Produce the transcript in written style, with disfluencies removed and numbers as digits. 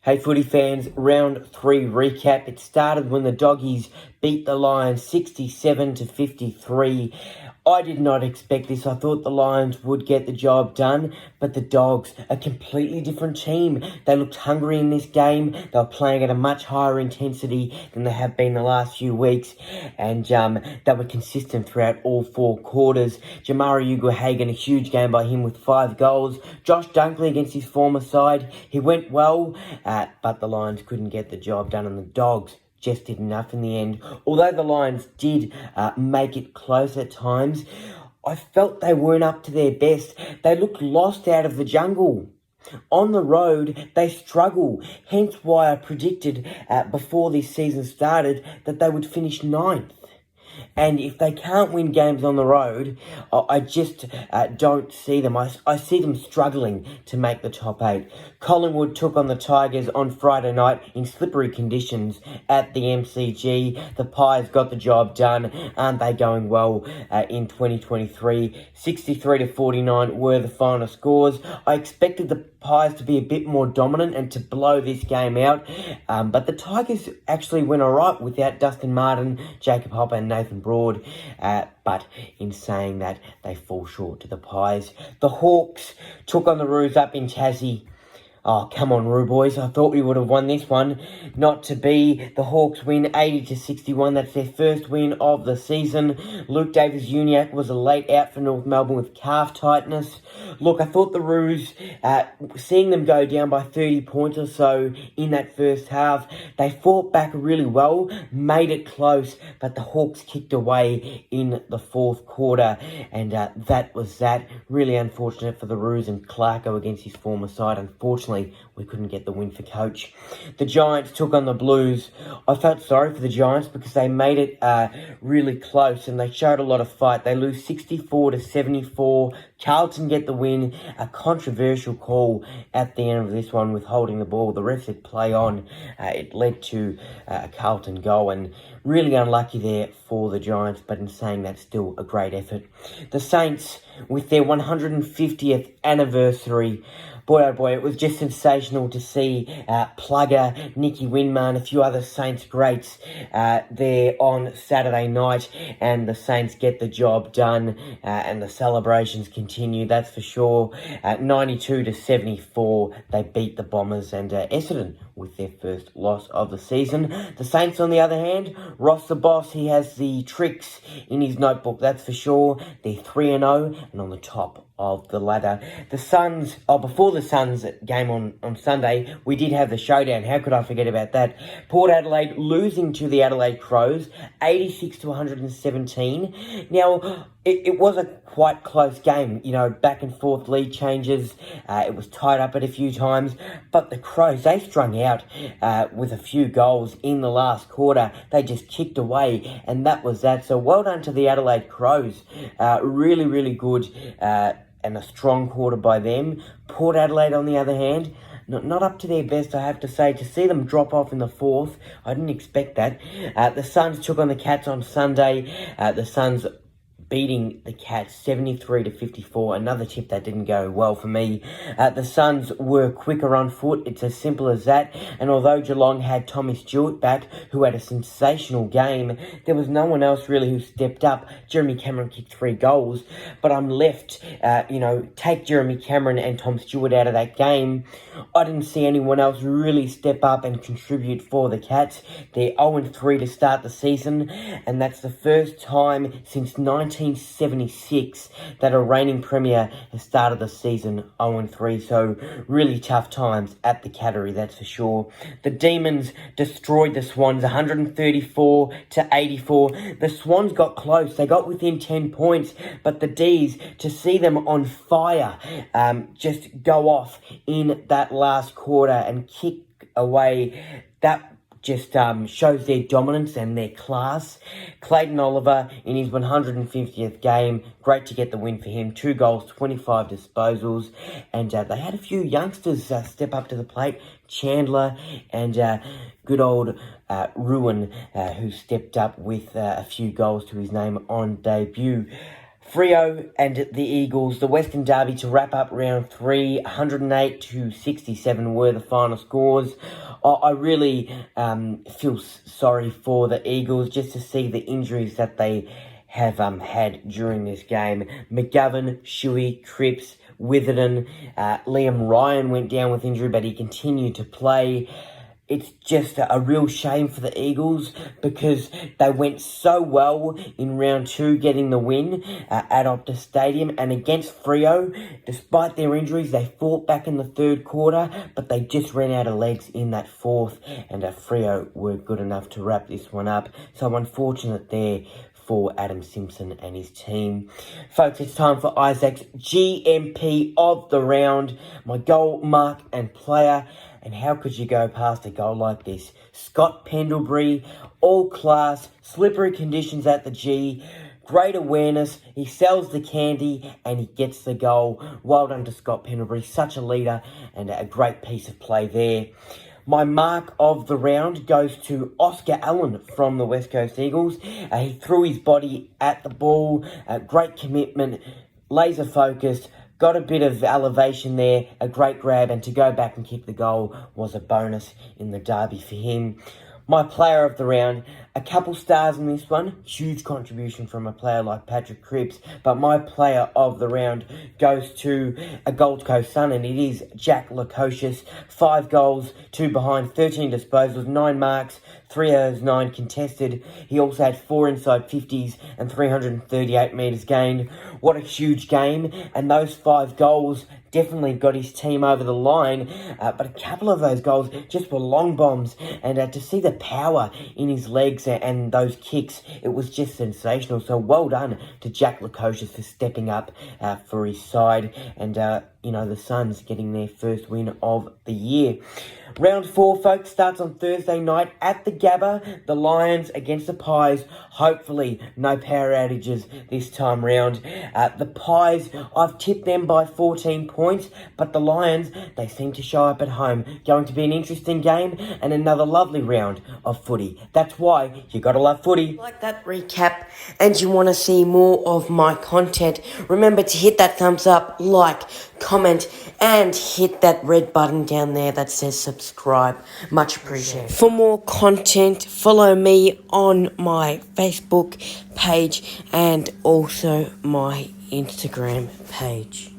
Hey footy fans, round 3 recap. It started when the Doggies beat the Lions 67-53. I did not expect this. I thought the Lions would get the job done, but the Dogs, a completely different team. They looked hungry in this game. They were playing at a much higher intensity than they have been the last few weeks, and they were consistent throughout all 4 quarters. Jamari Ugle-Hagan, a huge game by him with 5 goals. Josh Dunkley against his former side, he went well, but the Lions couldn't get the job done, and the Dogs just did enough in the end. Although the Lions did make it close at times, I felt they weren't up to their best. They looked lost out of the jungle. On the road, they struggle, hence why I predicted before this season started that they would finish 9th. And if they can't win games on the road, I just don't see them. I see them struggling to make the top 8. Collingwood took on the Tigers on Friday night in slippery conditions at the MCG. The Pies got the job done. Aren't they going well in 2023? 63-49 were the final scores. I expected the Pies to be a bit more dominant and to blow this game out, but the Tigers actually went alright without Dustin Martin, Jacob Hopper and Nathan Broad, but in saying that, they fall short to the Pies. The Hawks took on the Roos up in Tassie. Oh, come on, Roo boys. I thought we would have won this one. Not to be. The Hawks win 80-61. That's their first win of the season. Luke Davis-Uniacke was a late out for North Melbourne with calf tightness. Look, I thought the Roos, seeing them go down by 30 points or so in that first half, they fought back really well, made it close, but the Hawks kicked away in the 4th quarter, and that was that. Really unfortunate for the Roos and Clarko against his former side. Unfortunately, we couldn't get the win for coach. The Giants took on the Blues. I felt sorry for the Giants because they made it really close and they showed a lot of fight. They lose 64-74. Carlton get the win. A controversial call at the end of this one with holding the ball. The ref said play on. It led to a Carlton goal, and really unlucky there for the Giants, but in saying that, still a great effort. The Saints, with their 150th anniversary, boy, oh boy, it was just sensational to see Plugger, Nicky Winmar, and a few other Saints greats there on Saturday night, and the Saints get the job done, and the celebrations continue, that's for sure. 92-74, they beat the Bombers, and Essendon with their first loss of the season. The Saints, on the other hand, Ross the Boss, he has the tricks in his notebook, that's for sure. They're 3-0 and on the top of the ladder. The Suns, before the Suns game on Sunday, we did have the showdown. How could I forget about that? Port Adelaide losing to the Adelaide Crows, 86-117. Now, it was a quite close game, back and forth lead changes. It was tied up at a few times, but the Crows, they strung out with a few goals in the last quarter. They just kicked away, and that was that. So well done to the Adelaide Crows. Really, really good and a strong quarter by them. Port Adelaide, on the other hand, not up to their best, I have to say. To see them drop off in the 4th, I didn't expect that. The Suns took on the Cats on Sunday. The Suns beating the Cats 73-54. Another tip that didn't go well for me. The Suns were quicker on foot. It's as simple as that. And although Geelong had Tommy Stewart back, who had a sensational game, there was no one else really who stepped up. Jeremy Cameron kicked 3 goals, but I'm left, take Jeremy Cameron and Tom Stewart out of that game. I didn't see anyone else really step up and contribute for the Cats. They're 0-3 to start the season, and that's the first time since 1976 that a reigning premier has started the season 0-3, so really tough times at the Cattery, that's for sure. The Demons destroyed the Swans 134-84. The Swans got close, they got within 10 points, but the D's, to see them on fire, just go off in that last quarter and kick away, that just shows their dominance and their class. Clayton Oliver in his 150th game, great to get the win for him. 2 goals, 25 disposals, and they had a few youngsters step up to the plate. Chandler and good old Ruin, who stepped up with a few goals to his name on debut. Freo and the Eagles, the Western Derby to wrap up round 3, 108-67 were the final scores. I really feel sorry for the Eagles just to see the injuries that they have had during this game. McGovern, Shuey, Cripps, Witherden, Liam Ryan went down with injury, but he continued to play. It's just a real shame for the Eagles because they went so well in round 2 getting the win at Optus Stadium, and against Freo, despite their injuries, they fought back in the third quarter, but they just ran out of legs in that fourth, and Freo were good enough to wrap this one up. So unfortunate there for Adam Simpson and his team. Folks, it's time for Isaac's GMP of the round, my goal, mark and player. And how could you go past a goal like this? Scott Pendlebury, all class, slippery conditions at the G, great awareness, he sells the candy and he gets the goal. Well done to Scott Pendlebury, such a leader and a great piece of play there. My mark of the round goes to Oscar Allen from the West Coast Eagles. He threw his body at the ball, great commitment, laser focused, got a bit of elevation there, a great grab, and to go back and kick the goal was a bonus in the derby for him. My player of the round, a couple stars in this one, huge contribution from a player like Patrick Cripps, but my player of the round goes to a Gold Coast son, and it is Jack Lukosius. 5 goals, 2 behind, 13 disposals, 9 marks, 3 of those 9 contested. He also had 4 inside 50s and 338 metres gained. What a huge game, and those 5 goals definitely got his team over the line, but a couple of those goals just were long bombs, and to see the power in his legs and those kicks, it was just sensational. So well done to Jack Lukosius for stepping up for his side, and the Suns getting their first win of the year. Round 4, folks, starts on Thursday night at the Gabba. The Lions against the Pies. Hopefully, no power outages this time round. The Pies, I've tipped them by 14 points, but the Lions, they seem to show up at home. Going to be an interesting game and another lovely round of footy. That's why you gotta love footy. Like that recap and you want to see more of my content, remember to hit that thumbs up, like, comment, and hit that red button down there that says subscribe. Much appreciated. For more content, follow me on my Facebook page and also my Instagram page.